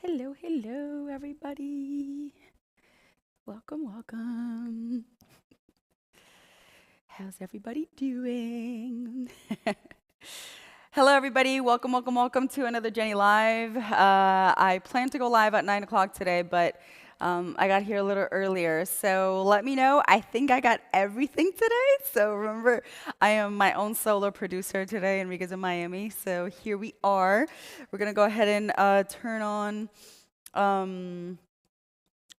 Hello, hello, everybody. Welcome, welcome. How's everybody doing? Hello, everybody. Welcome, welcome, welcome to another Jenny Live. I plan to go live at 9 o'clock today, but I got here a little earlier. So let me know. I think I got everything today. So remember, I am my own solo producer today. Enrique's in Miami. So here we are. We're going to go ahead and turn on. Um,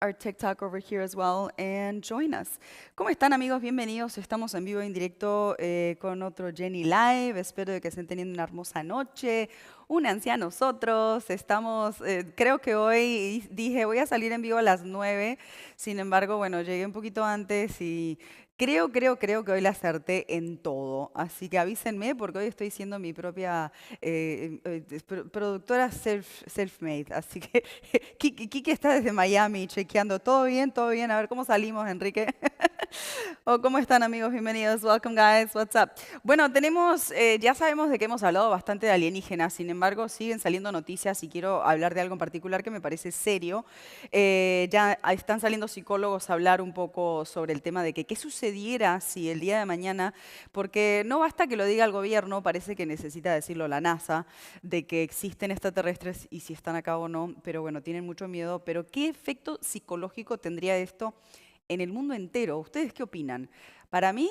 our TikTok over here as well and join us. ¿Cómo están amigos? Bienvenidos. Estamos en vivo en directo con otro Jenny Live. Espero de que estén teniendo una hermosa noche. Únanse a nosotros. Estamos, creo que hoy dije voy a salir en vivo a las 9. Sin embargo, bueno, llegué un poquito antes y creo que hoy la acerté en todo. Así que avísenme porque hoy estoy siendo mi propia productora self-made. Así que Kiki está desde Miami chequeando. Todo bien, todo bien. A ver cómo salimos, Enrique. Oh, ¿cómo están amigos? Bienvenidos. Welcome guys. What's up? Bueno, tenemos, ya sabemos de que hemos hablado bastante de alienígenas, sin embargo, siguen saliendo noticias y quiero hablar de algo en particular que me parece serio. Ya están saliendo psicólogos a hablar un poco sobre el tema de que qué sucediera si el día de mañana, porque no basta que lo diga el gobierno, parece que necesita decirlo la NASA, de que existen extraterrestres y si están acá o no, pero bueno, tienen mucho miedo, pero ¿qué efecto psicológico tendría esto en el mundo entero? ¿Ustedes qué opinan? Para mí,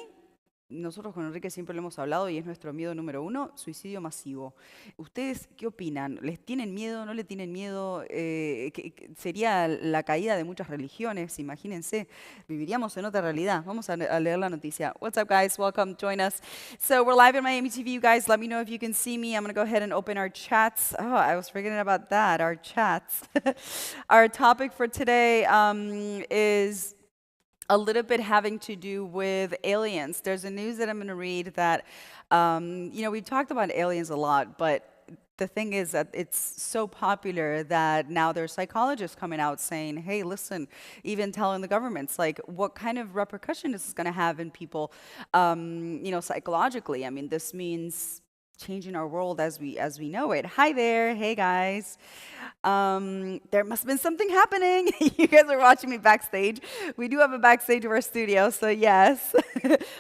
nosotros con Enrique siempre lo hemos hablado y es nuestro miedo número uno, suicidio masivo. ¿Ustedes qué opinan? ¿Les tienen miedo? ¿No le tienen miedo? Sería la caída de muchas religiones, imagínense. Viviríamos en otra realidad. Vamos a leer la noticia. What's up, guys? Welcome. Join us. So we're live in Miami TV, you guys. Let me know if you can see me. I'm going to go ahead and open our chats. Oh, I was forgetting about that, our chats. Our topic for today is a little bit having to do with aliens. There's a news that I'm going to read that, we've talked about aliens a lot, but the thing is that it's so popular that now there's psychologists coming out saying, hey, listen, even telling the governments, like, what kind of repercussion is this going to have in people, psychologically? I mean, this means changing our world as we know it. Hi there. Hey, guys. There must have been something happening. You guys are watching me backstage. We do have a backstage of our studio, so yes.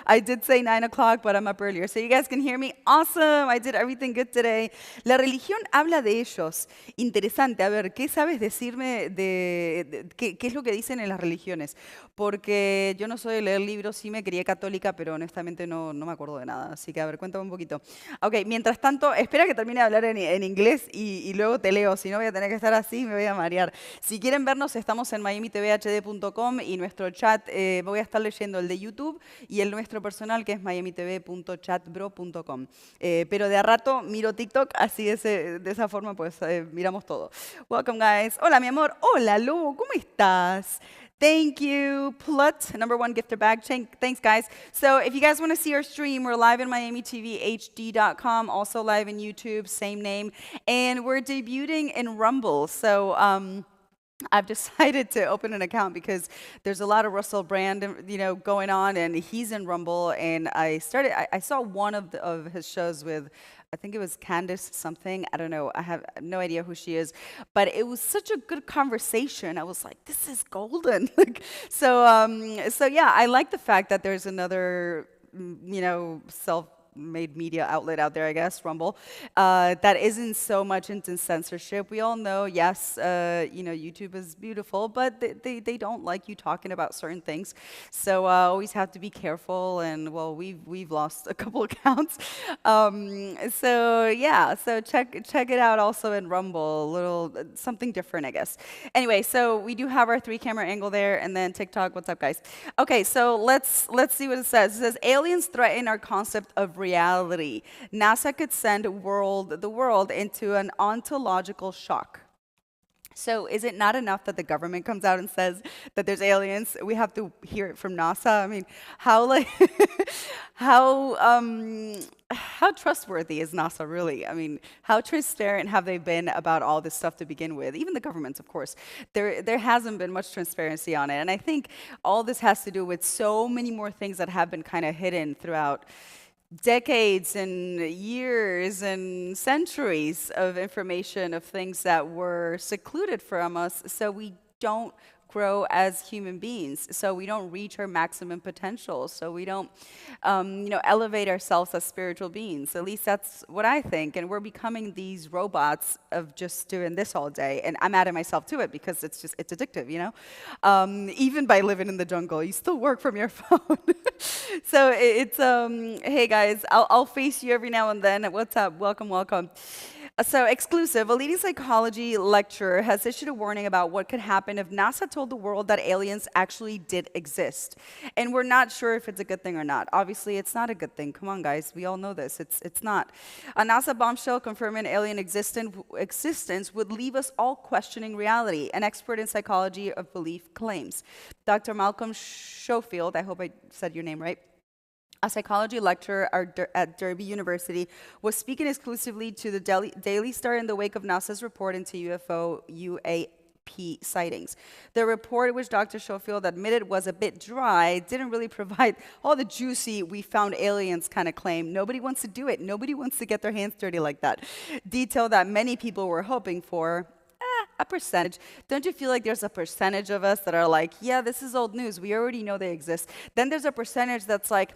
I did say 9 o'clock, but I'm up earlier. So you guys can hear me. Awesome. I did everything good today. La religión habla de ellos. Interesante. A ver, ¿qué sabes decirme qué es lo que dicen en las religiones? Porque yo no soy de leer libros, sí me crié católica, pero honestamente no me acuerdo de nada. Así que, a ver, cuéntame un poquito. Ok, mientras tanto, espera que termine de hablar en inglés y luego te leo. Si no, voy a tener que estar así, me voy a marear. Si quieren vernos, estamos en miamitvhd.com y nuestro chat, voy a estar leyendo el de YouTube y el nuestro personal, que es miamitv.chatbro.com. Pero de a rato miro TikTok, así de esa forma pues miramos todo. Welcome, guys. Hola, mi amor. Hola, Lu. ¿Cómo estás? Thank you, Plut, number one gifter bag. Thanks, guys. So if you guys want to see our stream, we're live in MiamiTVHD.com, also live in YouTube, same name. And we're debuting in Rumble. So I've decided to open an account because there's a lot of Russell Brand, going on, and he's in Rumble. And I saw one of his shows with, I think it was Candace something. I don't know. I have no idea who she is, but it was such a good conversation. I was like, this is golden. So yeah, I like the fact that there's another, self-made media outlet out there, I guess, Rumble, that isn't so much into censorship. We all know, yes, YouTube is beautiful, but they don't like you talking about certain things. So always have to be careful. And well, we've lost a couple accounts. So yeah, so check it out also in Rumble, a little something different, I guess. Anyway, so we do have our 3-camera angle there, and then TikTok. What's up, guys? Okay, so let's see what it says. It says aliens threaten our concept of reality. NASA could send the world into an ontological shock. So is it not enough that the government comes out and says that there's aliens? We have to hear it from NASA. I mean, how trustworthy is NASA really? I mean, how transparent have they been about all this stuff to begin with? Even the governments, of course. There hasn't been much transparency on it. And I think all this has to do with so many more things that have been kind of hidden throughout decades and years and centuries of information of things that were secluded from us so we don't grow as human beings, so we don't reach our maximum potential, so we don't elevate ourselves as spiritual beings. At least that's what I think. And we're becoming these robots of just doing this all day. And I'm adding myself to it because it's addictive, you know? Even by living in the jungle, you still work from your phone. So hey guys, I'll face you every now and then. What's up? Welcome, welcome. So, exclusive, a leading psychology lecturer has issued a warning about what could happen if NASA told the world that aliens actually did exist. And we're not sure if it's a good thing or not. Obviously, it's not a good thing. Come on, guys. We all know this. It's not. A NASA bombshell confirming alien existence would leave us all questioning reality, an expert in psychology of belief claims. Dr. Malcolm Schofield, I hope I said your name right, a psychology lecturer at Derby University, was speaking exclusively to the Daily Star in the wake of NASA's report into UAP sightings. The report, which Dr. Schofield admitted was a bit dry, didn't really provide all the juicy "we found aliens" kind of claim. Nobody wants to do it. Nobody wants to get their hands dirty like that. Detail that many people were hoping for. A percentage. Don't you feel like there's a percentage of us that are like, yeah, this is old news. We already know they exist. Then there's a percentage that's like,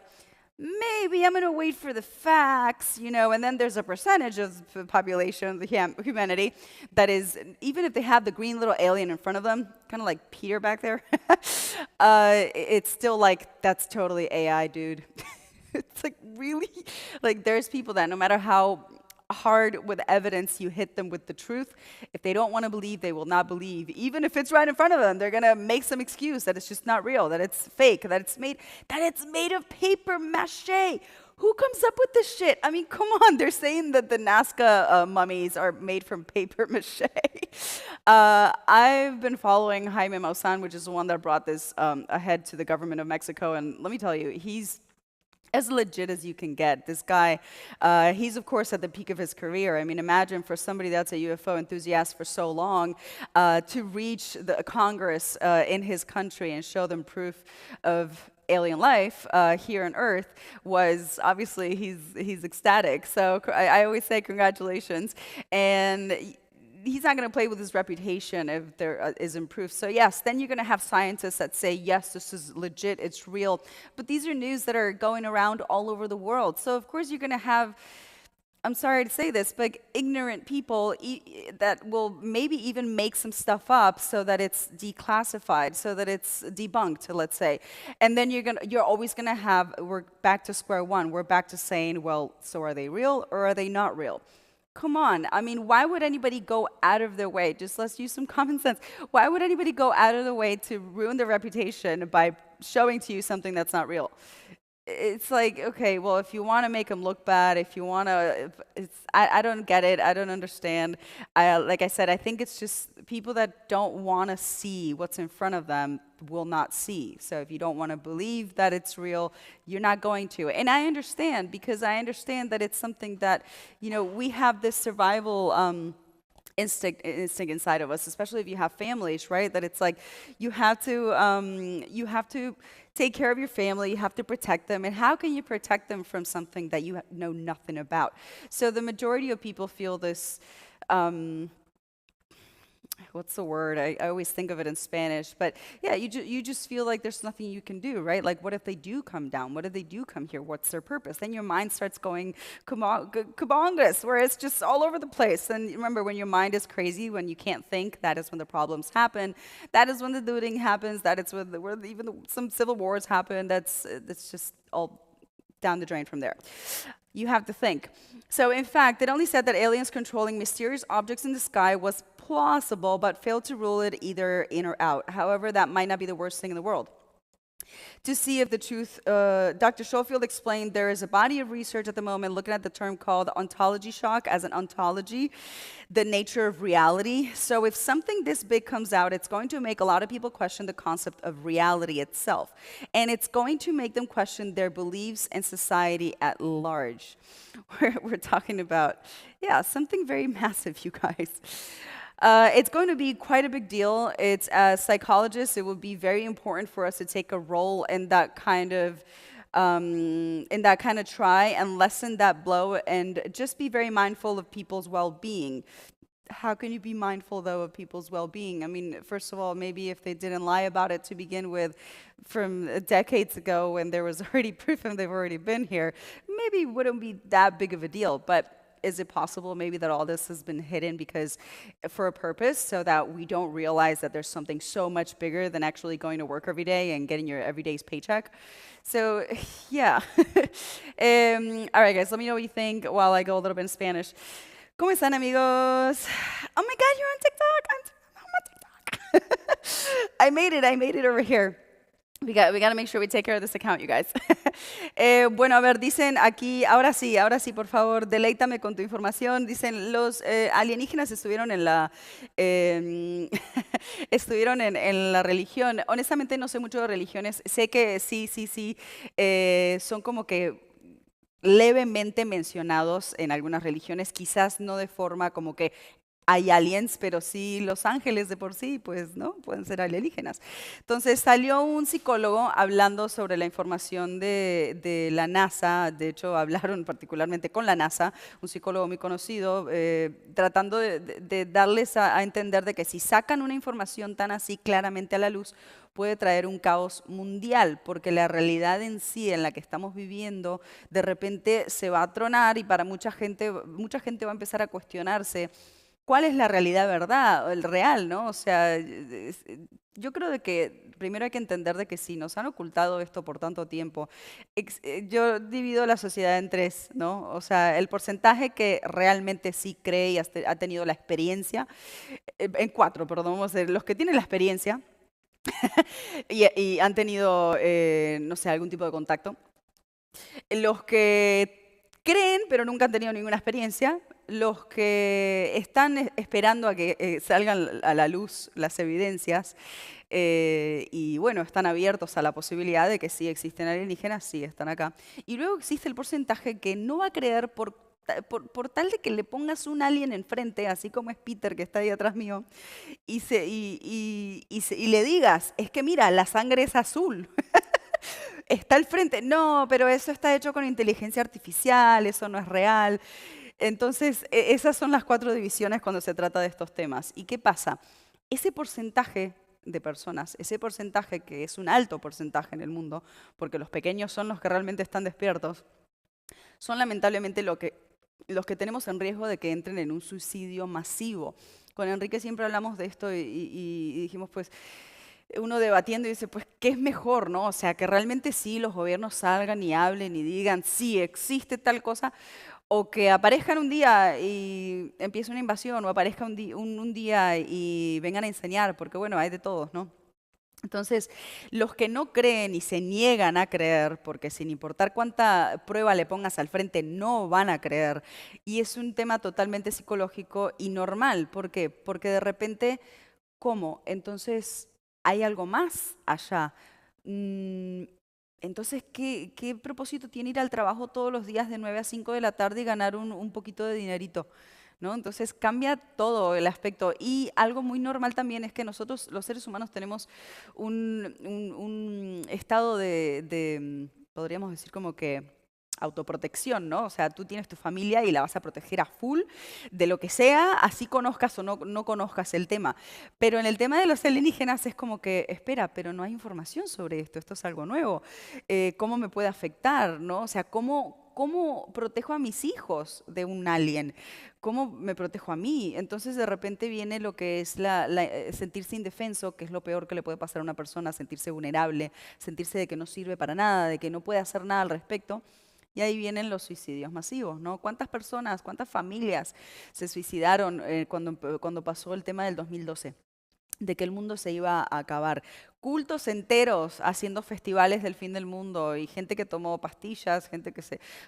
maybe I'm going to wait for the facts, and then there's a percentage of the population, the humanity, that is, even if they have the green little alien in front of them, kind of like Peter back there, it's still like, that's totally AI, dude. It's like, really? Like, there's people that no matter how hard with evidence you hit them with the truth, if they don't want to believe, they will not believe. Even if it's right in front of them, they're going to make some excuse that it's just not real, that it's fake, that it's made of paper mache. Who comes up with this shit? I mean, come on. They're saying that the Nazca mummies are made from paper mache. I've been following Jaime Maussan, which is the one that brought this ahead to the government of Mexico, and let me tell you, he's as legit as you can get. This guy, he's of course at the peak of his career. I mean, imagine for somebody that's a UFO enthusiast for so long, to reach the Congress in his country and show them proof of alien life here on Earth was obviously he's ecstatic. So I always say congratulations. And he's not going to play with his reputation if there isn't proof. So yes, then you're going to have scientists that say, yes, this is legit, it's real. But these are news that are going around all over the world. So of course you're going to have, I'm sorry to say this, but ignorant people that will maybe even make some stuff up so that it's declassified, so that it's debunked, let's say. And then you're always going to have, we're back to square one. We're back to saying, well, so are they real or are they not real? Come on. I mean, why would anybody go out of their way? Just let's use some common sense. Why would anybody go out of the way to ruin their reputation by showing to you something that's not real? It's like, okay, well, if you want to make them look bad, if you want to, I don't get it. I don't understand. Like I said, I think it's just people that don't want to see what's in front of them will not see. So if you don't want to believe that it's real, you're not going to. And I understand, because I understand that it's something that, we have this survival instinct inside of us, especially if you have families, right? That it's like you have to take care of your family, you have to protect them, and how can you protect them from something that you know nothing about? So the majority of people feel this, what's the word? I always think of it in Spanish, but yeah, you just feel like there's nothing you can do, right? Like, what if they do come down? What if they do come here? What's their purpose? Then your mind starts going kabongas, where it's just all over the place. And remember, when your mind is crazy, when you can't think, that is when the problems happen. That is when the looting happens. That is where even some civil wars happen. That's just all down the drain from there. You have to think. So in fact, it only said that aliens controlling mysterious objects in the sky was plausible, but failed to rule it either in or out. However, that might not be the worst thing in the world. To see if the truth, Dr. Schofield explained there is a body of research at the moment looking at the term called ontology shock as an ontology, the nature of reality. So if something this big comes out, it's going to make a lot of people question the concept of reality itself. And it's going to make them question their beliefs and society at large. We're talking about, yeah, something very massive, you guys. It's going to be quite a big deal. It's, as psychologists, it will be very important for us to take a role in that kind of and that kind of try and lessen that blow and just be very mindful of people's well-being. How can you be mindful, though, of people's well-being? I mean, first of all, maybe if they didn't lie about it to begin with from decades ago when there was already proof and they've already been here, maybe it wouldn't be that big of a deal. But is it possible maybe that all this has been hidden because for a purpose so that we don't realize that there's something so much bigger than actually going to work every day and getting your everyday's paycheck? So, yeah. All right, guys, let me know what you think while I go a little bit in Spanish. ¿Cómo están, amigos? Oh my God, you're on TikTok. I'm on TikTok. I made it over here. We got to make sure we take care of this account, you guys. Bueno, a ver, dicen aquí, ahora sí, por favor, deleítame con tu información. Dicen, los alienígenas estuvieron en la, estuvieron en la religión. Honestamente no sé mucho de religiones. Sé que sí, son como que levemente mencionados en algunas religiones, quizás no de forma como que hay aliens, pero sí los ángeles de por sí, pues, ¿no? Pueden ser alienígenas. Entonces salió un psicólogo hablando sobre la información de la NASA, de hecho hablaron particularmente con la NASA, un psicólogo muy conocido, tratando de darles a entender de que si sacan una información tan así claramente a la luz, puede traer un caos mundial, porque la realidad en sí en la que estamos viviendo de repente se va a tronar y para mucha gente va a empezar a cuestionarse cuál es la realidad verdad, el real, ¿no? O sea, yo creo de que primero hay que entender de que si nos han ocultado esto por tanto tiempo, yo divido la sociedad en tres, ¿no? O sea, el porcentaje que realmente sí cree y ha tenido la experiencia, en cuatro, perdón, vamos a decir, los que tienen la experiencia, y han tenido, no sé, algún tipo de contacto. Los que creen, pero nunca han tenido ninguna experiencia. Los que están esperando a que salgan a la luz las evidencias. Y bueno, están abiertos a la posibilidad de que sí existen alienígenas, sí están acá. Y luego existe el porcentaje que no va a creer por tal de que le pongas un alien enfrente, así como es Peter que está ahí atrás mío, y le digas, es que mira, la sangre es azul. Está al frente. No, pero eso está hecho con inteligencia artificial, eso no es real. Entonces, esas son las cuatro divisiones cuando se trata de estos temas. ¿Y qué pasa? Ese porcentaje de personas, ese porcentaje que es un alto porcentaje en el mundo, porque los pequeños son los que realmente están despiertos, son lamentablemente los que tenemos en riesgo de que entren en un suicidio masivo. Con Enrique siempre hablamos de esto y dijimos, pues, uno debatiendo y dice, pues, ¿qué es mejor, no? O sea, que realmente sí los gobiernos salgan y hablen y digan, sí, existe tal cosa, o que aparezcan un día y empiece una invasión, o aparezca un día y vengan a enseñar, porque bueno, hay de todos, ¿no? Entonces, los que no creen y se niegan a creer, porque sin importar cuánta prueba le pongas al frente, no van a creer, y es un tema totalmente psicológico y normal. ¿Por qué? Porque de repente, ¿cómo? Entonces, ¿hay algo más allá? Entonces, ¿qué propósito tiene ir al trabajo todos los días de 9 a 5 de la tarde y ganar un poquito de dinerito? ¿No? Entonces cambia todo el aspecto. Y algo muy normal también es que nosotros, los seres humanos, tenemos un estado podríamos decir como que autoprotección, ¿no? O sea, tú tienes tu familia y la vas a proteger a full de lo que sea, así conozcas o no conozcas el tema. Pero en el tema de los alienígenas es como que, espera, pero no hay información sobre esto es algo nuevo. ¿Cómo me puede afectar, no? O sea, ¿cómo protejo a mis hijos de un alien? ¿Cómo me protejo a mí? Entonces de repente viene lo que es sentirse indefenso, que es lo peor que le puede pasar a una persona, sentirse vulnerable, sentirse de que no sirve para nada, de que no puede hacer nada al respecto. Y ahí vienen los suicidios masivos, ¿no? ¿Cuántas personas, cuántas familias se suicidaron cuando pasó el tema del 2012? De que el mundo se iba a acabar. Cultos enteros haciendo festivales del fin del mundo y gente que tomó pastillas,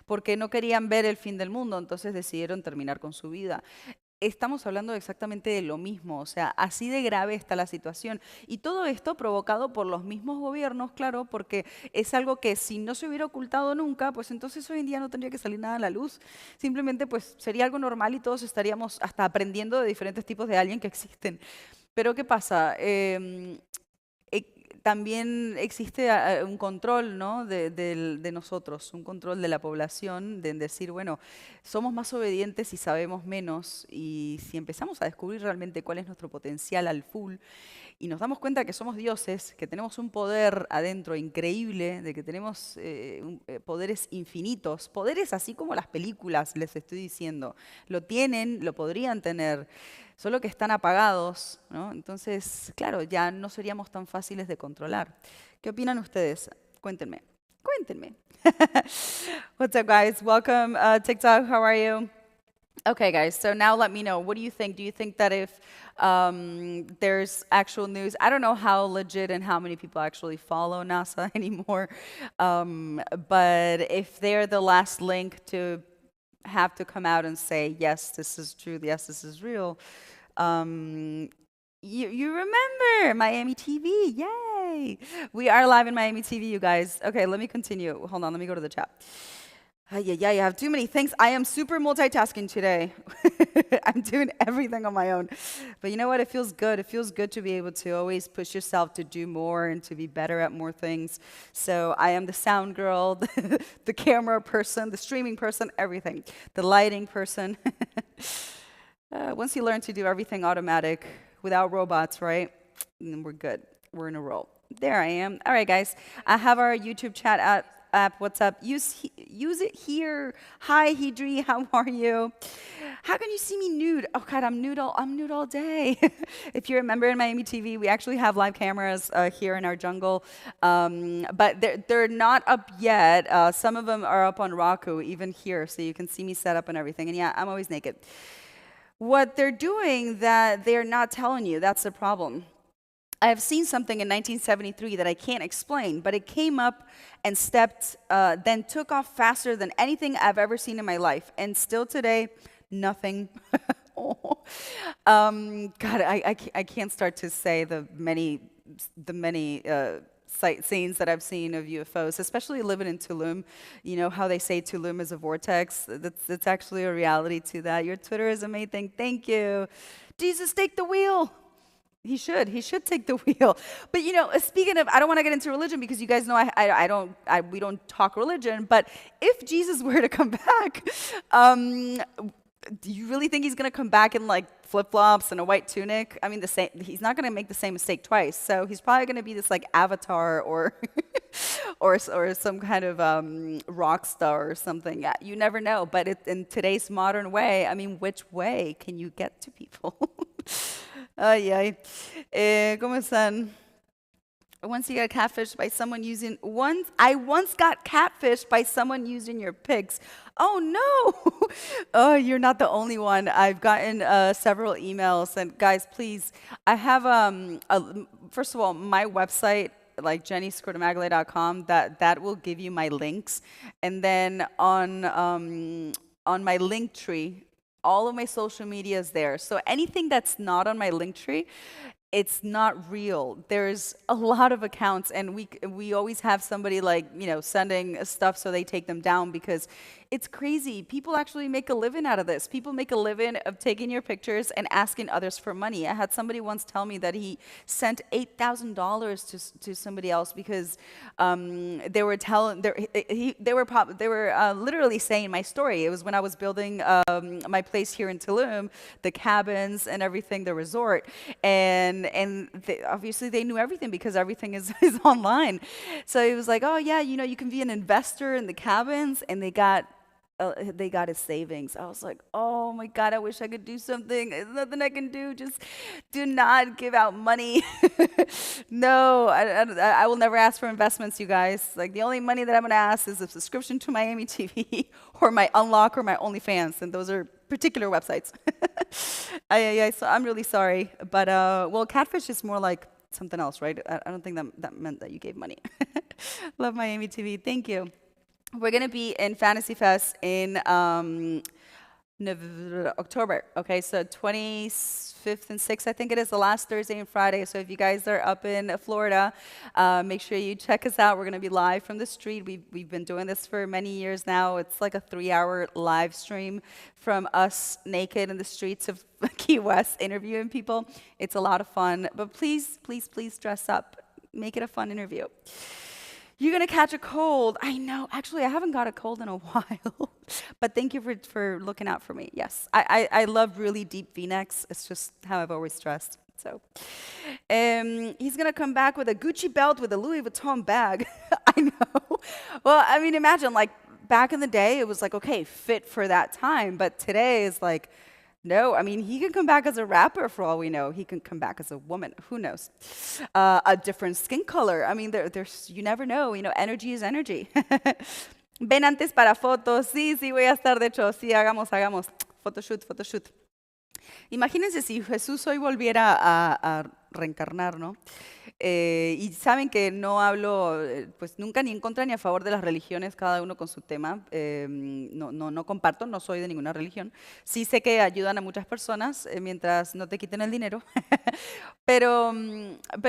porque no querían ver el fin del mundo, entonces decidieron terminar con su vida. Estamos hablando exactamente de lo mismo, o sea, así de grave está la situación. Y todo esto provocado por los mismos gobiernos, claro, porque es algo que si no se hubiera ocultado nunca, pues entonces hoy en día no tendría que salir nada a la luz. Simplemente pues sería algo normal y todos estaríamos hasta aprendiendo de diferentes tipos de alien que existen. Pero ¿qué pasa? también existe un control, ¿no? de nosotros, un control de la población, de decir, bueno, somos más obedientes y sabemos menos, y si empezamos a descubrir realmente cuál es nuestro potencial al full, y nos damos cuenta que somos dioses, que tenemos un poder adentro increíble, de que tenemos poderes infinitos, poderes así como las películas, les estoy diciendo, lo tienen, lo podrían tener, solo que están apagados, ¿no? Entonces, claro, ya no seríamos tan fáciles de controlar. ¿Qué opinan ustedes? Cuéntenme, cuéntenme. What's up, guys? Welcome, TikTok. How are you? Okay, guys, so now let me know. What do you think? Do you think that if there's actual news, I don't know how legit and how many people actually follow NASA anymore, but if they're the last link to have to come out and say, yes, this is true, yes, this is real, you remember Miami TV, yay! We are live in Miami TV, you guys. Okay, let me continue. Hold on, let me go to the chat. Yeah, you have too many things. I am super multitasking today. I'm doing everything on my own. But you know what? It feels good. It feels good to be able to always push yourself to do more and to be better at more things. So I am the sound girl, the camera person, the streaming person, everything. The lighting person. Once you learn to do everything automatic without robots, right? Then we're good. We're in a roll. There I am. All right, guys. I have our YouTube chat app. What's up? Use it here. Hi, Hidri. How are you? How can you see me nude? Oh God, I'm nude all day. If you remember in Miami TV, we actually have live cameras here in our jungle, but they're not up yet. Some of them are up on Roku, even here, so you can see me set up and everything. And yeah, I'm always naked. What they're doing that they're not telling you, that's the problem. I have seen something in 1973 that I can't explain, but it came up and then took off faster than anything I've ever seen in my life. And still today, nothing. Oh. God, I can't start to say the many sight scenes that I've seen of UFOs, especially living in Tulum. You know how they say Tulum is a vortex? That's actually a reality to that. Your Twitter is amazing. Thank you. Jesus, take the wheel. He should take the wheel. But you know, speaking of, I don't want to get into religion because you guys know we don't talk religion. But if Jesus were to come back, do you really think he's going to come back in like flip-flops and a white tunic? I mean, he's not going to make the same mistake twice. So he's probably going to be this like avatar or or some kind of rock star or something. Yeah, you never know. But in today's modern way, I mean, which way can you get to people? Ay. ¿Cómo están? Once you got catfished by someone I once got catfished by someone using your pics. Oh no! Oh, you're not the only one. I've gotten several emails, and guys, please, I have first of all, my website, like jennyscordamaglia.com, that will give you my links, and then on my link tree, all of my social media is there. So anything that's not on my link tree, it's not real. There's a lot of accounts, and we always have somebody like, sending stuff so they take them down because it's crazy. People actually make a living out of this. People make a living of taking your pictures and asking others for money. I had somebody once tell me that he sent $8,000 to somebody else because they were literally saying my story. It was when I was building my place here in Tulum, the cabins and everything, the resort, and obviously they knew everything because everything is online. So he was like, oh yeah, you can be an investor in the cabins, and they got his savings. I was like, oh my God, I wish I could do something. There's nothing I can do. Just do not give out money. No, I will never ask for investments, you guys. Like, the only money that I'm going to ask is a subscription to Miami TV or my Unlock or my OnlyFans, and those are particular websites. So I'm really sorry. But, well, catfish is more like something else, right? I don't think that meant that you gave money. Love Miami TV. Thank you. We're going to be in Fantasy Fest in October, okay? So 25th and 6th, I think it is, the last Thursday and Friday. So if you guys are up in Florida, make sure you check us out. We're going to be live from the street. We've been doing this for many years now. It's like a 3-hour live stream from us naked in the streets of Key West interviewing people. It's a lot of fun. But please, please, please dress up. make it a fun interview. You're gonna catch a cold. I know. Actually, I haven't got a cold in a while. But thank you for looking out for me. Yes, I love really deep V-necks. It's just how I've always dressed. So, he's gonna come back with a Gucci belt with a Louis Vuitton bag. I know. Well, I mean, imagine like back in the day, it was like okay, fit for that time. But today is like, no. I mean, he can come back as a rapper for all we know. He can come back as a woman. Who knows? A different skin color. I mean, there's you never know. You know, energy is energy. Ven antes para fotos. Sí, sí, voy a estar. De hecho, sí, hagamos. Photoshoot, photoshoot. Imagínense si Jesús hoy volviera a reencarnar, ¿no? Y saben que no hablo, pues nunca ni en contra ni a favor de las religiones, cada uno con su tema. No comparto, no soy de ninguna religión. Sí sé que ayudan a muchas personas mientras no te quiten el dinero. Pero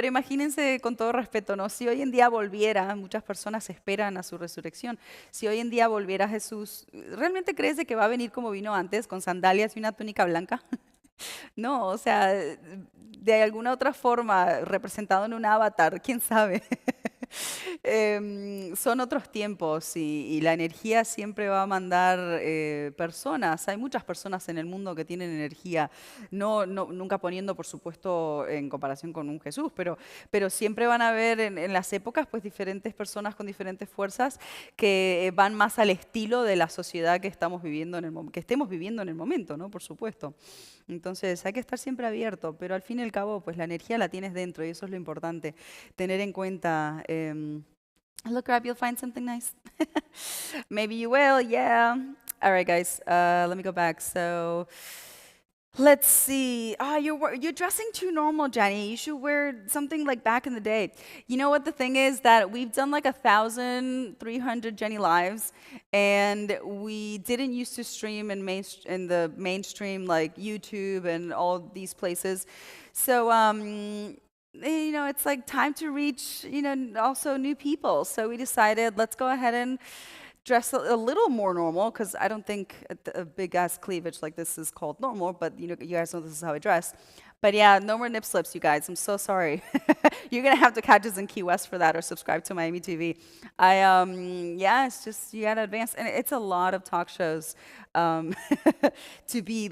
imagínense con todo respeto, ¿no? Si hoy en día volviera, muchas personas esperan a su resurrección. Si hoy en día volviera Jesús, ¿realmente crees de que va a venir como vino antes, con sandalias y una túnica blanca? No, o sea, de alguna otra forma, representado en un avatar, quién sabe. Son otros tiempos y la energía siempre va a mandar personas. Hay muchas personas en el mundo que tienen energía, nunca poniendo, por supuesto, en comparación con un Jesús, pero siempre van a haber en las épocas pues diferentes personas con diferentes fuerzas que van más al estilo de la sociedad que estamos viviendo que estemos viviendo en el momento, ¿no? Por supuesto. Entonces hay que estar siempre abierto, pero al fin y al cabo, pues la energía la tienes dentro y eso es lo importante, tener en cuenta. Look up, you'll find something nice. Maybe you will, yeah. All right, guys, let me go back. So let's see. You're dressing too normal, Jenny. You should wear something like back in the day. You know what the thing is that we've done like 1,300 Jenny lives, and we didn't used to stream in the mainstream like YouTube and all these places. So you know, it's like time to reach, you know, also new people. So we decided let's go ahead and dress a little more normal, because I don't think a big ass cleavage like this is called normal, but you know, you guys know this is how I dress. But yeah, no more nip slips, you guys. I'm so sorry. You're gonna have to catch us in Key West for that, or subscribe to Miami TV. Yeah, it's just you gotta advance, and it's a lot of talk shows to be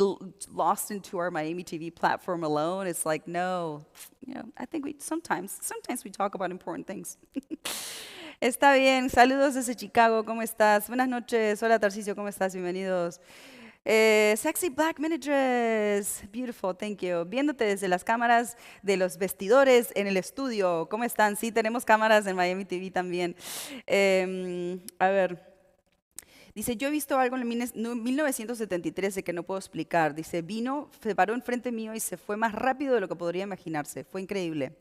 lost into our Miami TV platform alone. It's like no, you know, I think we sometimes we talk about important things. Está bien, saludos desde Chicago, ¿cómo estás? Buenas noches, hola Tarcisio, ¿cómo estás? Bienvenidos. Sexy Black Mini Dress, beautiful, thank you. Viéndote desde las cámaras de los vestidores en el estudio, ¿cómo están? Sí, tenemos cámaras en Miami TV también. A ver, dice, yo he visto algo en 1973 de que no puedo explicar. Dice, vino, se paró enfrente mío y se fue más rápido de lo que podría imaginarse. Fue increíble.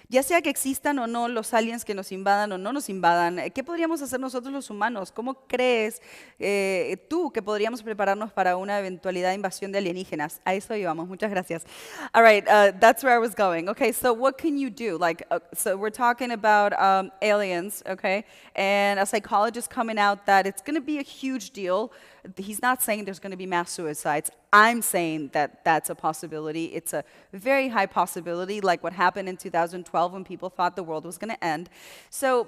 Ya sea que existan o no los aliens que nos invadan o no nos invadan, ¿qué podríamos hacer nosotros los humanos? ¿Cómo crees tú que podríamos prepararnos para una eventualidad de invasión de alienígenas? A eso íbamos. Muchas gracias. All right, that's where I was going. Okay, so what can you do? Like, so we're talking about aliens, okay? And a psychologist coming out that it's going to be a huge deal. He's not saying there's going to be mass suicides. I'm saying that that's a possibility. It's a very high possibility, like what happened in 2012 when people thought the world was going to end. So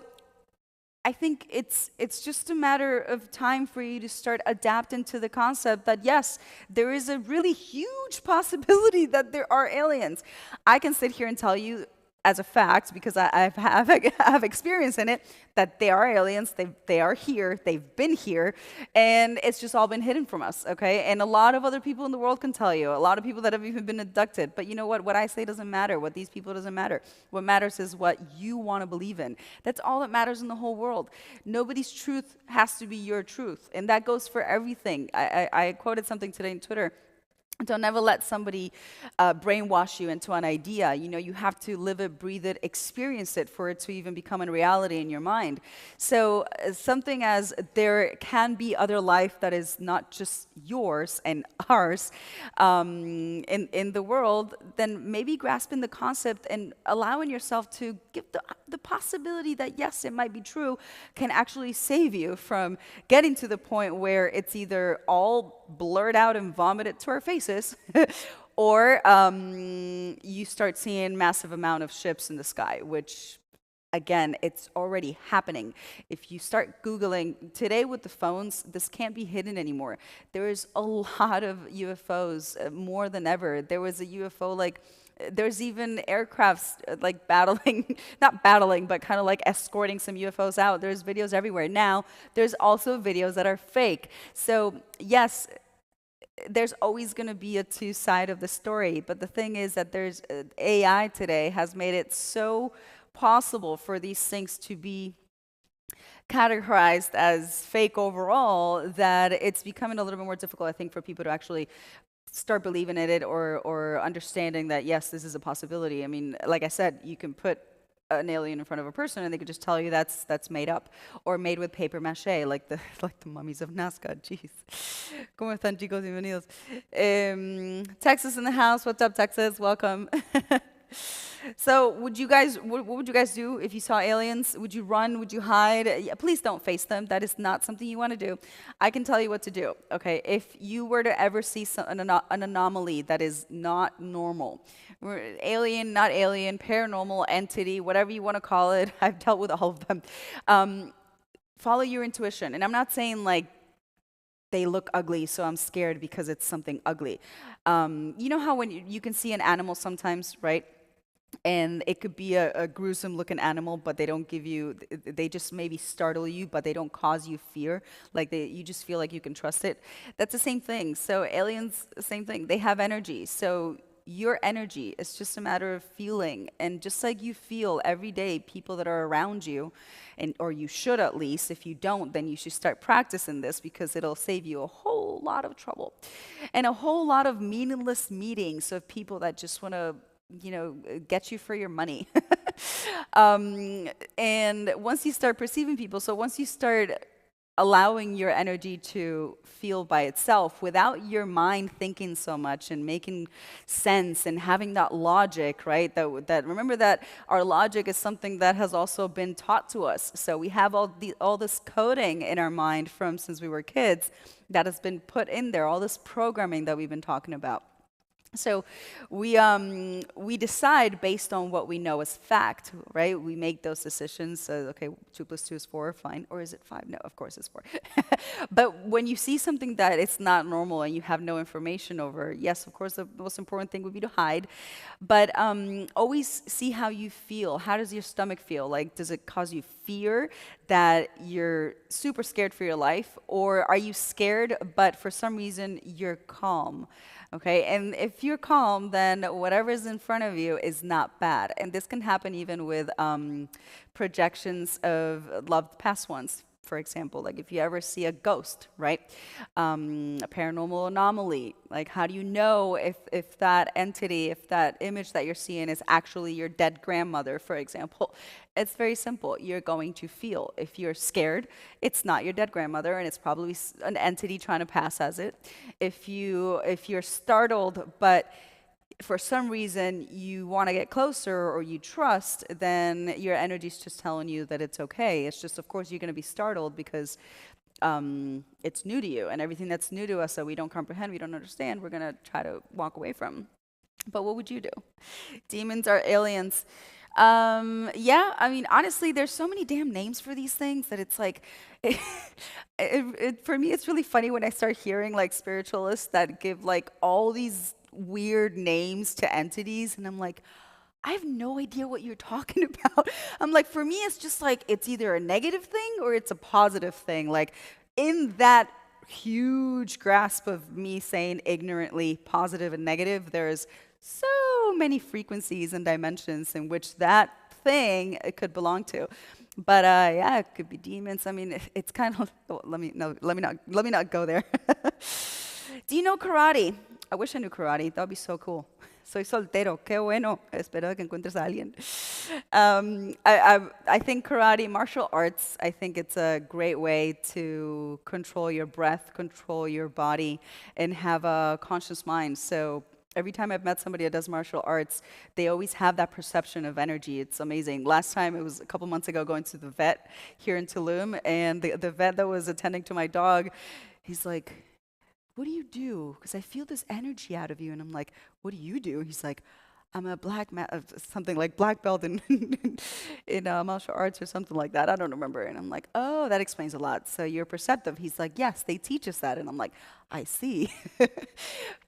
I think it's just a matter of time for you to start adapting to the concept that, yes, there is a really huge possibility that there are aliens. I can sit here and tell you as a fact, because I have experience in it, that they are aliens, they are here, they've been here, and it's just all been hidden from us, okay? And a lot of other people in the world can tell you, a lot of people that have even been abducted, but you know what I say doesn't matter, what these people doesn't matter. What matters is what you want to believe in. That's all that matters in the whole world. Nobody's truth has to be your truth, and that goes for everything. I quoted something today on Twitter. Don't ever let somebody brainwash you into an idea. You know, you have to live it, breathe it, experience it for it to even become a reality in your mind. So something as there can be other life that is not just yours and ours in the world, then maybe grasping the concept and allowing yourself to give the possibility that, yes, it might be true, can actually save you from getting to the point where it's either all blurred out and vomited to our faces, or you start seeing massive amount of ships in the sky, which again, it's already happening. If you start Googling today with the phones, this can't be hidden anymore. There is a lot of UFOs, more than ever. There was a UFO there's even aircrafts like battling, not battling, but kind of like escorting some UFOs out. There's videos everywhere. Now, there's also videos that are fake. So, yes, there's always going to be a two side of the story, but the thing is that there's AI today has made it so possible for these things to be categorized as fake overall that it's becoming a little bit more difficult, I think, for people to actually start believing in it, or understanding that yes, this is a possibility. I mean, like I said, you can put an alien in front of a person and they could just tell you that's made up or made with paper mache, like the like the mummies of Nazca. Jeez. ¿Cómo están, chicos? Bienvenidos. Texas in the house. What's up, Texas? Welcome. So, what would you guys do if you saw aliens? Would you run? Would you hide? Yeah, please don't face them. That is not something you want to do. I can tell you what to do. Okay, if you were to ever see an anomaly that is not normal, alien, not alien, paranormal entity, whatever you want to call it, I've dealt with all of them. Follow your intuition, and I'm not saying like they look ugly, so I'm scared because it's something ugly. You know how when you can see an animal sometimes, right? And it could be a gruesome looking animal, but they don't give you, they just maybe startle you, but they don't cause you fear. Like you just feel like you can trust it. That's the same thing. So aliens, same thing. They have energy. So your energy is just a matter of feeling. And just like you feel every day, people that are around you, or you should at least, if you don't, then you should start practicing this because it'll save you a whole lot of trouble and a whole lot of meaningless meetings of people that just want to get you for your money. And once you start perceiving people, so once you start allowing your energy to feel by itself without your mind thinking so much and making sense and having that logic, right? That remember that our logic is something that has also been taught to us. So we have all this coding in our mind from since we were kids that has been put in there, all this programming that we've been talking about. So we decide based on what we know as fact, right? We make those decisions. So, okay, 2 + 2 is 4, fine. Or is it 5? No, of course it's 4. But when you see something that it's not normal and you have no information over, yes, of course, the most important thing would be to hide. But always see how you feel. How does your stomach feel? Like, does it cause you fear that you're super scared for your life? Or are you scared, but for some reason you're calm? Okay, and if you're calm, then whatever is in front of you is not bad. And this can happen even with projections of loved past ones. For example, like if you ever see a ghost, right? A paranormal anomaly, like how do you know if that entity, if that image that you're seeing is actually your dead grandmother, for example? It's very simple. You're going to feel. If you're scared, it's not your dead grandmother, and it's probably an entity trying to pass as it. If you're startled, but for some reason you want to get closer or you trust, then your energy's just telling you that it's okay. It's just, of course, you're going to be startled because it's new to you, and everything that's new to us that we don't comprehend, we don't understand, we're going to try to walk away from. But what would you do? Demons are aliens. Yeah, I mean, honestly, there's so many damn names for these things that it's like, for me, it's really funny when I start hearing like spiritualists that give like all these weird names to entities, and I'm like, I have no idea what you're talking about. I'm like, for me, it's just like, it's either a negative thing or it's a positive thing. Like, in that huge grasp of me saying ignorantly positive and negative, there's so many frequencies and dimensions in which that thing it could belong to. But yeah, it could be demons. I mean, it's kind of. Oh, let me not go there. Do you know karate? I wish I knew karate. That would be so cool. Soy soltero. Qué bueno. Espero que encuentres a alguien. I think karate, martial arts, I think it's a great way to control your breath, control your body, and have a conscious mind. So every time I've met somebody that does martial arts, they always have that perception of energy. It's amazing. Last time, it was a couple months ago, going to the vet here in Tulum, and the vet that was attending to my dog, he's like, what do you do? Because I feel this energy out of you. And I'm like, what do you do? He's like, I'm a something like black belt in in martial arts or something like that. I don't remember. And I'm like, oh, that explains a lot. So you're perceptive. He's like, yes, they teach us that. And I'm like, I see.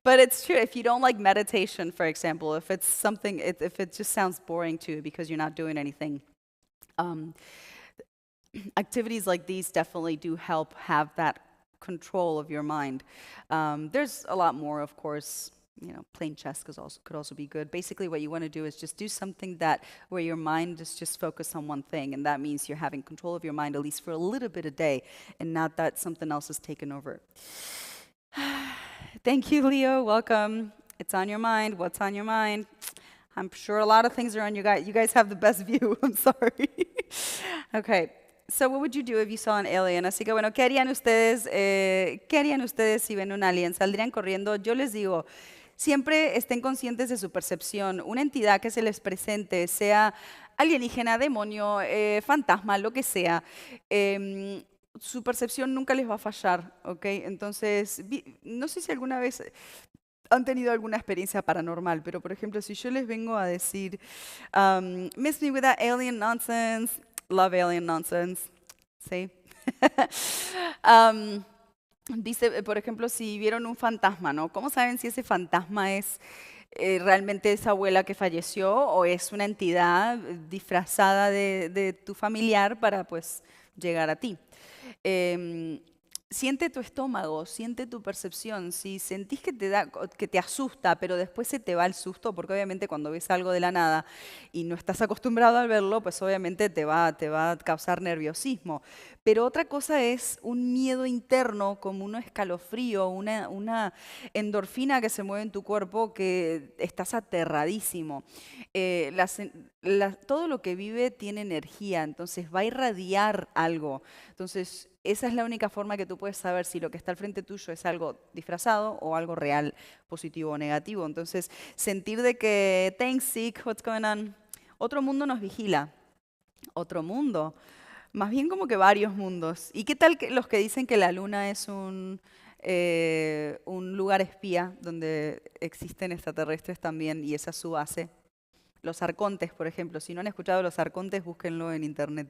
But it's true. If you don't like meditation, for example, if it's something, if it just sounds boring to you because you're not doing anything, um, activities like these definitely do help have that control of your mind. There's a lot more, of course. You know, playing chess could also be good. Basically, what you want to do is just do something that where your mind is just focused on one thing, and that means you're having control of your mind at least for a little bit a day, and not that something else is taken over. Thank you, Leo. Welcome. It's on your mind. What's on your mind? I'm sure a lot of things are on you guys. You guys have the best view. I'm sorry. Okay. So what would you do if you saw an alien? Así que bueno, ¿qué harían ustedes si ven un alien? ¿Saldrían corriendo? Yo les digo, siempre estén conscientes de su percepción. Una entidad que se les presente, sea alienígena, demonio, fantasma, lo que sea, su percepción nunca les va a fallar, ¿ok? Entonces, no sé si alguna vez han tenido alguna experiencia paranormal, pero por ejemplo, si yo les vengo a decir, miss me with that alien nonsense, love alien nonsense, ¿sí? Dice, por ejemplo, si vieron un fantasma, ¿no? ¿Cómo saben si ese fantasma es realmente esa abuela que falleció o es una entidad disfrazada de tu familiar para, pues, llegar a ti? Em, Siente tu estómago, siente tu percepción. Si sentís que que te asusta, pero después se te va el susto, porque obviamente cuando ves algo de la nada y no estás acostumbrado a verlo, pues obviamente te va a causar nerviosismo. Pero otra cosa es un miedo interno, como un escalofrío, una endorfina que se mueve en tu cuerpo que estás aterradísimo. Todo lo que vive tiene energía, entonces va a irradiar algo. Entonces, esa es la única forma que tú puedes saber si lo que está al frente tuyo es algo disfrazado o algo real, positivo o negativo. Entonces, sentir de que, thanks, sick, what's going on? Otro mundo nos vigila. Otro mundo. Más bien como que varios mundos. ¿Y qué tal que los que dicen que la luna es un lugar espía donde existen extraterrestres también y esa es su base? Los arcontes, por ejemplo. Si no han escuchado los arcontes, búsquenlo en internet.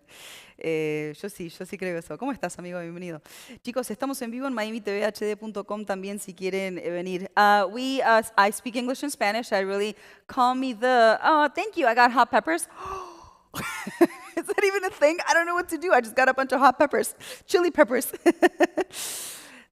Yo sí creo eso. ¿Cómo estás, amigo? Bienvenido. Chicos, estamos en vivo en miamitvhd.com también si quieren venir. I speak English and Spanish. I really call me the... Oh, thank you. I got hot peppers. Is that even a thing? I don't know what to do. I just got a bunch of hot peppers. Chili peppers.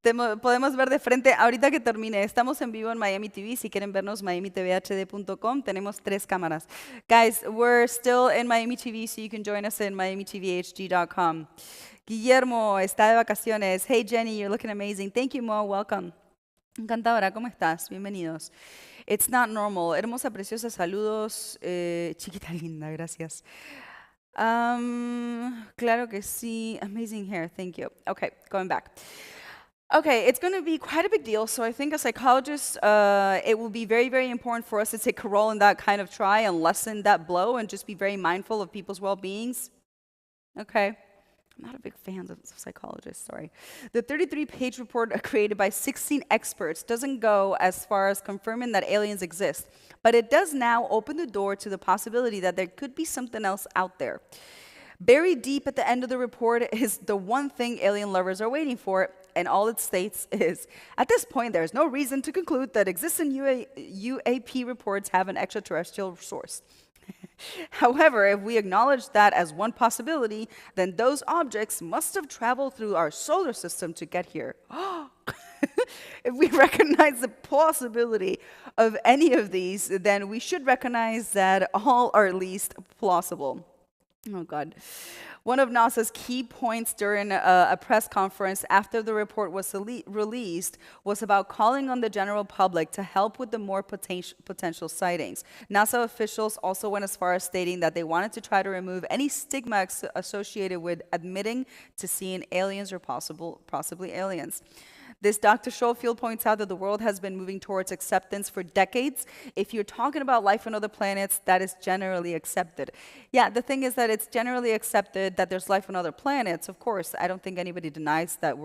Podemos ver de frente, ahorita que termine, estamos en vivo en Miami TV, si quieren vernos, miamitvhd.com, tenemos 3 cámaras. Guys, we're still in Miami TV, so you can join us in miamitvhd.com. Guillermo está de vacaciones. Hey Jenny, you're looking amazing. Thank you, Mo, welcome. Encantadora, ¿cómo estás? Bienvenidos. It's not normal. Hermosa, preciosa, saludos. Chiquita linda, gracias. Claro que sí. Amazing hair, thank you. Okay, going back. Okay, it's going to be quite a big deal. So I think as psychologists, it will be very, very important for us to take a role in that kind of try and lessen that blow and just be very mindful of people's well-beings. Okay. I'm not a big fan of psychologists, sorry. The 33-page report created by 16 experts doesn't go as far as confirming that aliens exist, but it does now open the door to the possibility that there could be something else out there. Buried deep at the end of the report is the one thing alien lovers are waiting for, and all it states is, at this point, there is no reason to conclude that existing UAP reports have an extraterrestrial source. However, if we acknowledge that as one possibility, then those objects must have traveled through our solar system to get here. If we recognize the possibility of any of these, then we should recognize that all are at least plausible. Oh, God. One of NASA's key points during a press conference after the report was released was about calling on the general public to help with the more potential sightings. NASA officials also went as far as stating that they wanted to try to remove any stigma associated with admitting to seeing aliens or possibly aliens. This Dr. Schofield points out that the world has been moving towards acceptance for decades. If you're talking about life on other planets, that is generally accepted. Yeah, the thing is that it's generally accepted that there's life on other planets. Of course, I don't think anybody denies that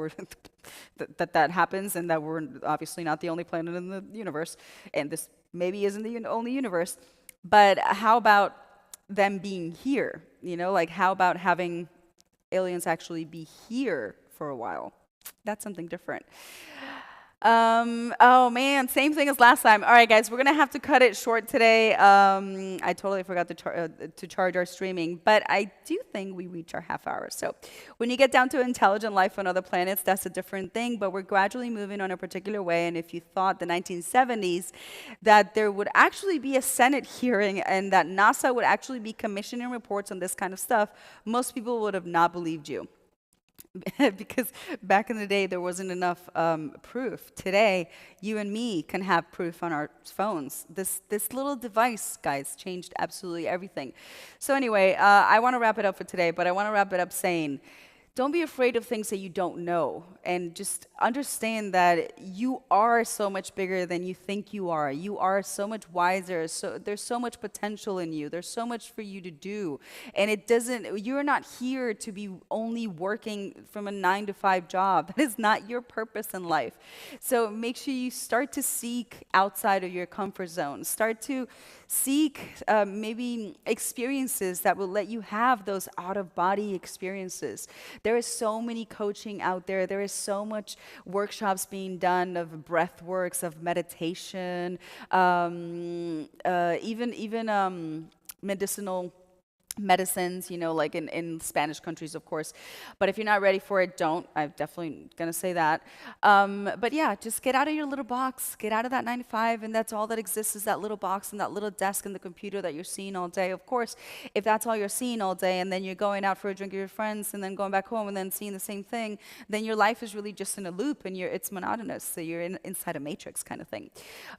that happens and that we're obviously not the only planet in the universe. And this maybe isn't the only universe. But how about them being here? You know, like how about having aliens actually be here for a while? That's something different. Oh man, same thing as last time. All right, guys, we're gonna have to cut it short today. I totally forgot to charge our streaming, but I do think we reach our half hour. So when you get down to intelligent life on other planets, that's a different thing, but we're gradually moving on a particular way. And if you thought the 1970s that there would actually be a Senate hearing and that NASA would actually be commissioning reports on this kind of stuff, most people would have not believed you. Because back in the day there wasn't enough proof. Today, you and me can have proof on our phones. This little device, guys, changed absolutely everything. So anyway, I want to wrap it up for today, but I want to wrap it up saying, don't be afraid of things that you don't know, and just understand that you are so much bigger than you think you are. You are so much wiser. So there's so much potential in you. There's so much for you to do, and you're not here to be only working from a 9 to 5 job. That is not your purpose in life. So make sure you start to seek outside of your comfort zone. Start to seek maybe experiences that will let you have those out-of-body experiences. There is so many coaching out there. There is so much workshops being done of breath works, of meditation, even medicinal medicines, you know, like in Spanish countries, of course. But if you're not ready for it, don't. I'm definitely going to say that. But yeah, just get out of your little box. Get out of that 9 to 5, and that's all that exists is that little box and that little desk and the computer that you're seeing all day. Of course, if that's all you're seeing all day, and then you're going out for a drink with your friends, and then going back home, and then seeing the same thing, then your life is really just in a loop, and it's monotonous. So you're inside a matrix kind of thing.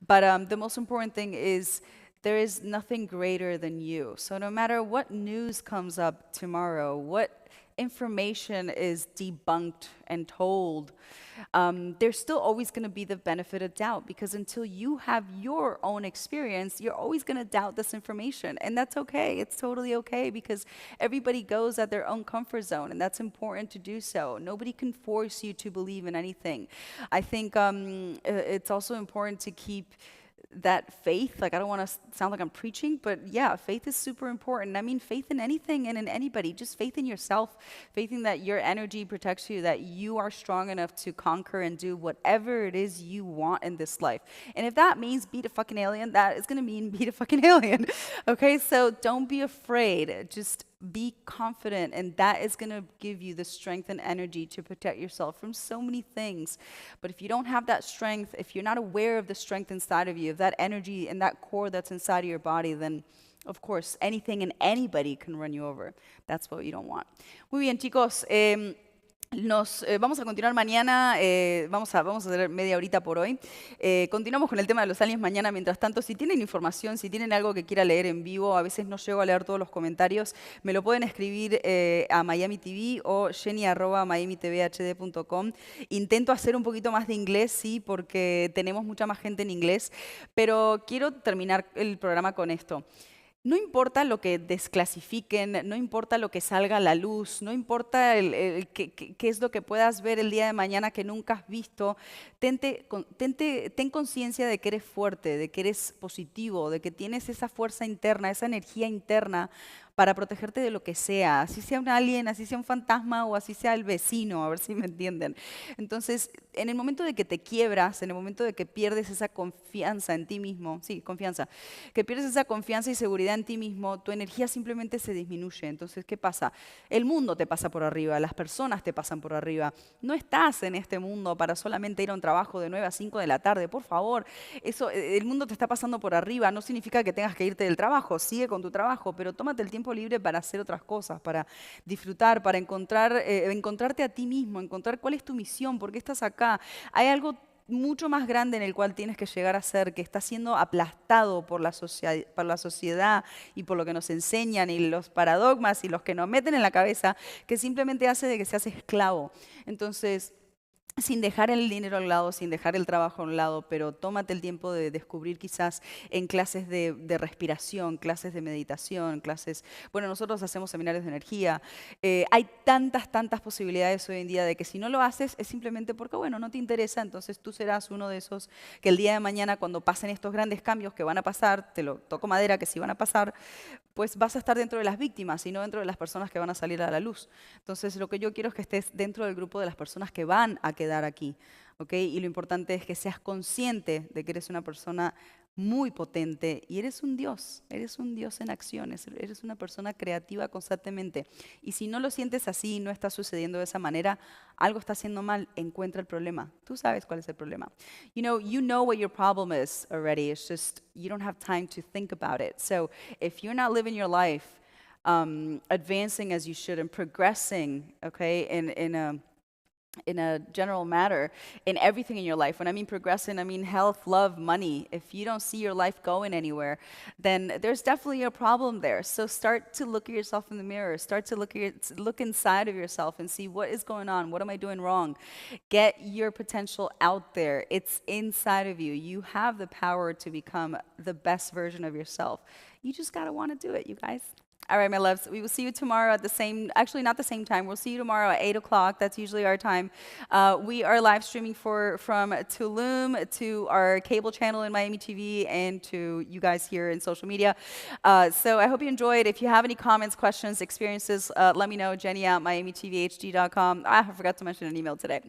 But the most important thing is, there is nothing greater than you. So no matter what news comes up tomorrow, what information is debunked and told, there's still always going to be the benefit of doubt, because until you have your own experience, you're always going to doubt this information. And that's okay. It's totally okay, because everybody goes at their own comfort zone, and that's important to do so. Nobody can force you to believe in anything. I think it's also important to keep that faith. Like, I don't want to sound like I'm preaching, but yeah, faith is super important. I mean, faith in anything and in anybody, just faith in yourself, faith in that your energy protects you, that you are strong enough to conquer and do whatever it is you want in this life. And if that means beat a fucking alien, that is going to mean beat a fucking alien. Okay, so don't be afraid. Just be confident, and that is going to give you the strength and energy to protect yourself from so many things. But if you don't have that strength, if you're not aware of the strength inside of you, of that energy and that core that's inside of your body, then of course anything and anybody can run you over. That's what you don't want. Muy bien, chicos. Vamos a continuar mañana, vamos a hacer media horita por hoy. Continuamos con el tema de los aliens mañana. Mientras tanto, si tienen información, si tienen algo que quiera leer en vivo, a veces no llego a leer todos los comentarios, me lo pueden escribir a Miami TV o jenny@miamitvhd.com. Intento hacer un poquito más de inglés, sí, porque tenemos mucha más gente en inglés, pero quiero terminar el programa con esto. No importa lo que desclasifiquen, no importa lo que salga a la luz, no importa qué es lo que puedas ver el día de mañana que nunca has visto. Ten conciencia de que eres fuerte, de que eres positivo, de que tienes esa fuerza interna, esa energía interna para protegerte de lo que sea, así sea un alien, así sea un fantasma o así sea el vecino, a ver si me entienden. Entonces, en el momento de que te quiebras, en el momento de que pierdes esa confianza en ti mismo, sí, confianza, que pierdes esa confianza y seguridad en ti mismo, tu energía simplemente se disminuye. Entonces, ¿qué pasa? El mundo te pasa por arriba, las personas te pasan por arriba. No estás en este mundo para solamente ir a un trabajo de 9 a 5 de la tarde, por favor. El mundo te está pasando por arriba, no significa que tengas que irte del trabajo, sigue con tu trabajo, pero tómate el tiempo libre para hacer otras cosas, para disfrutar, para encontrarte a ti mismo, encontrar cuál es tu misión, por qué estás acá. Hay algo mucho más grande en el cual tienes que llegar a ser, que está siendo aplastado por la sociedad y por lo que nos enseñan y los paradigmas y los que nos meten en la cabeza, que simplemente hace de que seas esclavo. Entonces, sin dejar el dinero a un lado, sin dejar el trabajo a un lado, pero tómate el tiempo de descubrir quizás en clases de respiración, clases de meditación, clases, bueno, nosotros hacemos seminarios de energía. Hay tantas posibilidades hoy en día de que si no lo haces es simplemente porque, bueno, no te interesa, entonces tú serás uno de esos que el día de mañana cuando pasen estos grandes cambios que van a pasar, te lo toco madera que sí van a pasar, pues vas a estar dentro de las víctimas y no dentro de las personas que van a salir a la luz. Entonces, lo que yo quiero es que estés dentro del grupo de las personas que van a quedar aquí, ¿ok? Y lo importante es que seas consciente de que eres una persona muy potente y eres un Dios en acciones, eres una persona creativa constantemente. Y si no lo sientes así, no está sucediendo de esa manera, algo está haciendo mal, encuentra el problema. Tú sabes cuál es el problema. You know what your problem is already. It's just you don't have time to think about it. So if you're not living your life advancing as you should and progressing, okay, in a general matter in everything in your life. When I mean progressing, I mean health, love, money. If you don't see your life going anywhere, then there's definitely a problem there. So start to look at yourself in the mirror. Start to look inside of yourself and see what is going on. What am I doing wrong? Get your potential out there. It's inside of you. You have the power to become the best version of yourself. You just got to want to do it, you guys. All right, my loves. We will see you tomorrow at the same, actually not the same time. We'll see you tomorrow at 8 o'clock. That's usually our time. We are live streaming from Tulum to our cable channel in Miami TV and to you guys here in social media. So I hope you enjoyed. If you have any comments, questions, experiences, let me know. Jenny at miamitvhd.com. I forgot to mention an email today.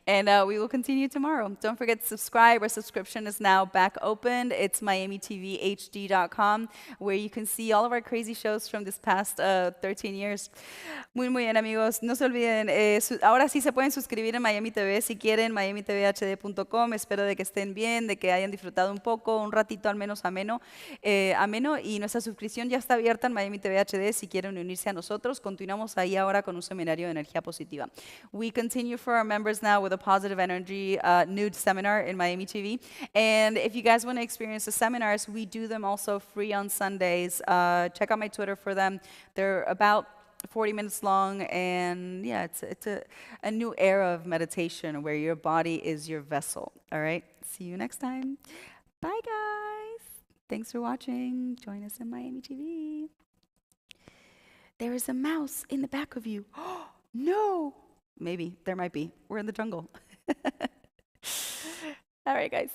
And we will continue tomorrow. Don't forget to subscribe. Our subscription is now back open. It's miamitvhd.com, where you can see all of our crazy shows from this past 13 years. Muy bien, amigos. No se olviden, ahora sí se pueden suscribir en Miami TV si quieren, miamitvhd.com. Espero de que estén bien, de que hayan disfrutado un poco, un ratito al menos ameno. Y nuestra suscripción ya está abierta en Miami TV HD si quieren unirse a nosotros. Continuamos ahí ahora con un seminario de energía positiva. We continue for our members now with a positive energy nude seminar in Miami TV. And if you guys want to experience the seminars, we do them also free on Sundays. Check out my Twitter for them. They're about 40 minutes long, and yeah, it's a new era of meditation where your body is your vessel. All right, see you next time. Bye, guys. Thanks for watching. Join us in Miami TV. There is a mouse in the back of you. No. Maybe. There might be. We're in the jungle. All right, guys.